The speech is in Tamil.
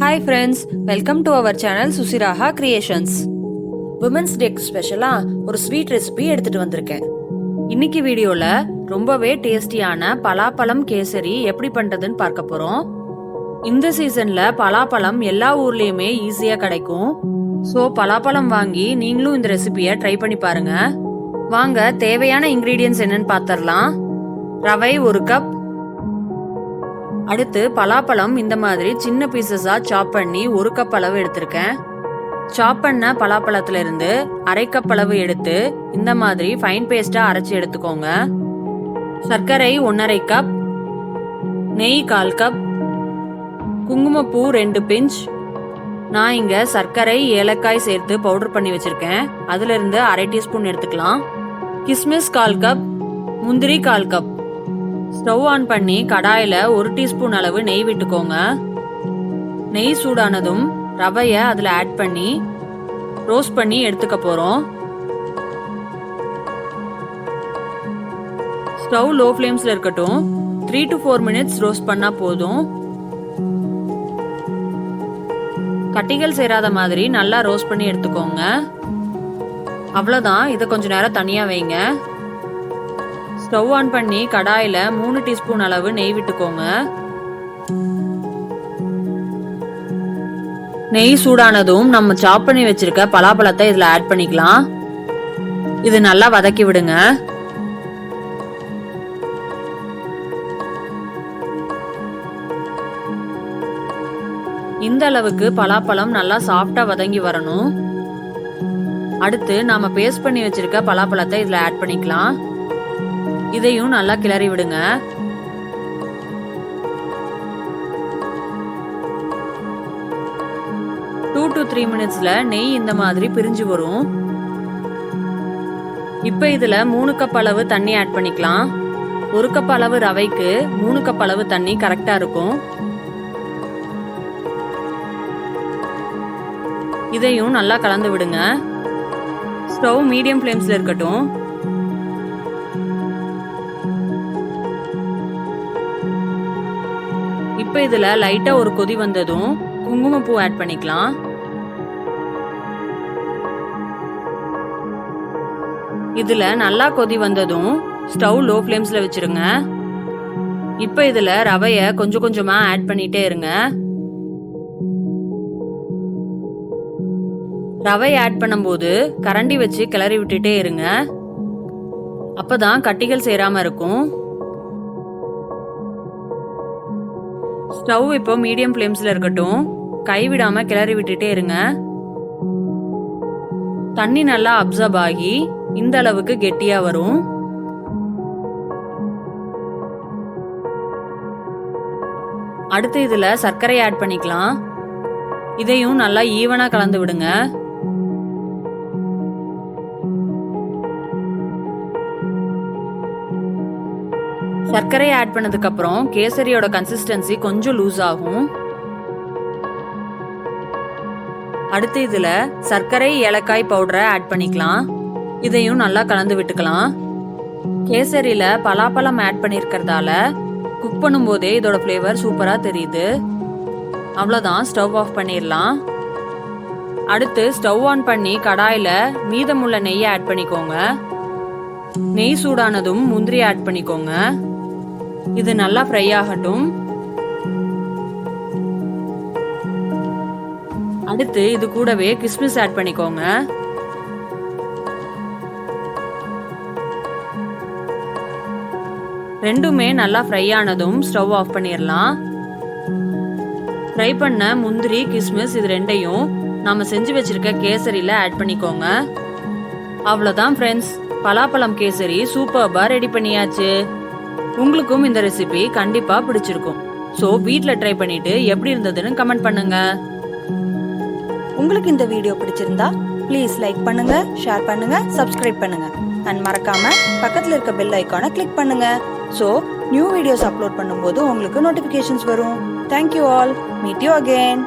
Hi friends, welcome to our channel Susiraha Creations. Women's Day ஸ்பெஷலா ஒரு ஸ்வீட் ரெசிபி எடுத்துட்டு வந்திருக்கேன். இன்னைக்கு வீடியோல ரொம்பவே டேஸ்டியான பலாப்பழம் கேசரி எப்படி பண்றதுன்னு பார்க்க போறோம். இந்த சீசன்ல பலாப்பழம் எல்லா ஊர்லயுமே ஈஸியா கிடைக்கும். சோ பலாப்பழம் வாங்கி நீங்களும் இந்த ரெசிபியை ட்ரை பண்ணி பாருங்க. வாங்க தேவையான இன்கிரீடியன்ட்ஸ் என்னன்னு பார்த்தரலாம். ரவை 1 கப். அடுத்து பலாப்பழம் இந்த மாதிரி சின்ன பீசஸா சாப் பண்ணி 1 கப் அளவு எடுத்திருக்கேன். சாப் பண்ண பலாப்பழத்துல இருந்து 1/2 கப் அளவு எடுத்து இந்த மாதிரி ஃபைன் பேஸ்டா அரைச்சி எடுத்துக்கோங்க. சர்க்கரை 1/2 கப், நெய் 1/4 கப், குங்குமப்பூ 2 பிஞ்ச். நான் இங்க சர்க்கரை ஏலக்காய் சேர்த்து பவுடர் பண்ணி வச்சிருக்கேன். அதுல இருந்து 1/2 டீஸ்பூன் எடுத்துக்கலாம். கிஸ்மிஸ் 1/4 கப், முந்திரி 1/4 கப். ஸ்டவ் ஆன் பண்ணி கடாயில 1 டீஸ்பூன் அளவு நெய் விட்டுக்கோங்க. நெய் சூடானதும் ரவைய அதுல ஆட் பண்ணி ரோஸ்ட் பண்ணி எடுத்துக்க போறோம். ஸ்டவ் லோ ஃப்ளேம்ஸ்ல இருக்கட்டும். 3 to 4 மினிட்ஸ் ரோஸ்ட் பண்ணா போதும். கட்டிகள் சேராத மாதிரி நல்லா ரோஸ்ட் பண்ணி எடுத்துக்கோங்க. அவ்வளவுதான், இதை கொஞ்ச நேரம் தனியா வைங்க. ஸ்டவ் ஆன் பண்ணி கடாயில 3 டீஸ்பூன் அளவு நெய் விட்டுக்கோங்க. நெய் சூடானதும் நம்ம சாப் பண்ணி வச்சிருக்க பலாப்பழத்தை இதுல ஆட் பண்ணிக்கலாம். இது நல்லா வதக்கி விடுங்க. இந்த அளவுக்கு பலாப்பழம் நல்லா சாஃப்டா வதங்கி வரணும். அடுத்து நாம பேஸ்ட் பண்ணி வச்சிருக்க பலாப்பழத்தை இதுல ஆட் பண்ணிக்கலாம். இதையும் நல்லா கிளறி விடுங்க. டூ to 3 மினிட்ஸ்ல நெய் இந்த மாதிரி பிரிஞ்சு வரும். இப்ப இதுல 3 கப் அளவு தண்ணி ஆட் பண்ணிக்கலாம். 1 கப் அளவு ரவைக்கு 3 கப் அளவு தண்ணி கரெக்டா இருக்கும். இதையும் நல்லா கலந்து விடுங்க. ஸ்டவ் மீடியம் ஃப்ளேம்ஸ்ல இருக்கட்டும். இப்ப இதுல லைட்டா ஒரு கொதி வந்ததும் குங்குமப்பூ ஆட் பண்ணிக்கலாம். இதுல நல்லா கொதி வந்ததும் ஸ்டவ் லோ ஃப்ளேம்ஸ்ல வச்சிருங்க. இப்ப இதுல ரவைய கொஞ்சம் கொஞ்சமா ஆட் பண்ணிட்டே இருங்க. ரவை ஆட் பண்ணும்போது கரண்டி வச்சு கிளறி விட்டுட்டே இருங்க. அப்பதான் கட்டிகள் சேராம இருக்கும். ஸ்டவ் இப்போ மீடியம் ஃப்ளேம்ஸ்ல இருக்கட்டும். கைவிடாம கிளறி விட்டுட்டே இருங்க. தண்ணி நல்லா அப்சர்வ் ஆகி இந்த அளவுக்கு கெட்டியா வரும். அடுத்து இதுல சர்க்கரை ஆட் பண்ணிக்கலாம். இதையும் நல்லா ஈவனா கலந்து விடுங்க. சர்க்கரை ஆட் பண்ணதுக்கு அப்புறம் கேசரியோட கன்சிஸ்டன்சி கொஞ்சம் லூஸ் ஆகும். அடுத்து இதுல சர்க்கரை ஏலக்காய் பவுடரை ஆட் பண்ணிக்கலாம். இதையும் நல்லா கலந்து விட்டுக்கலாம். கேசரியில பலாப்பழம் ஆட் பண்ணிருக்கிறதால குக் பண்ணும் போதே இதோட ஃபிளேவர் சூப்பரா தெரியுது. அவ்வளவுதான், ஸ்டவ் ஆஃப் பண்ணிடலாம். அடுத்து ஸ்டவ் ஆன் பண்ணி கடாயில மீதமுள்ள நெய்யை ஆட் பண்ணிக்கோங்க. நெய் சூடானதும் முந்திரி ஆட் பண்ணிக்கோங்க. இது நல்லா ஃப்ரை ஆகட்டும். அடுத்து இது கூடவே கிஸ்மிஸ் ஆட் பண்ணிக்கோங்க. ரெண்டுமே நல்லா ஃப்ரை ஆனதும் ஸ்டவ் ஆஃப் பண்ணிடலாம். ஃப்ரை பண்ண முந்திரி கிஸ்மிஸ் இது ரெண்டையும் நாம செஞ்சு வச்சிருக்க கேசரியில ஆட் பண்ணிக்கோங்க. அவ்வளவுதான் ஃப்ரெண்ட்ஸ், பலாப்பழம் கேசரி சூப்பர்பா ரெடி பண்ணியாச்சு. உங்களுக்கும் இந்த ரெசிபி கண்டிப்பா பிடிச்சிருக்கும். சோ வீட்ல ட்ரை பண்ணிட்டு எப்படி இருந்ததுன்னு கமெண்ட் பண்ணுங்க. உங்களுக்கு இந்த வீடியோ பிடிச்சிருந்தா ப்ளீஸ் லைக் பண்ணுங்க, ஷேர் பண்ணுங்க, சப்ஸ்கிரைப் பண்ணுங்க அண்ட் மறக்காம பக்கத்துல இருக்க பெல் ஐகானை கிளிக் பண்ணுங்க. சோ நியூ வீடியோஸ் அப்லோட் பண்ணும்போது உங்களுக்கு நோட்டிபிகேஷன்ஸ் வரும். Thank you all. Meet you again.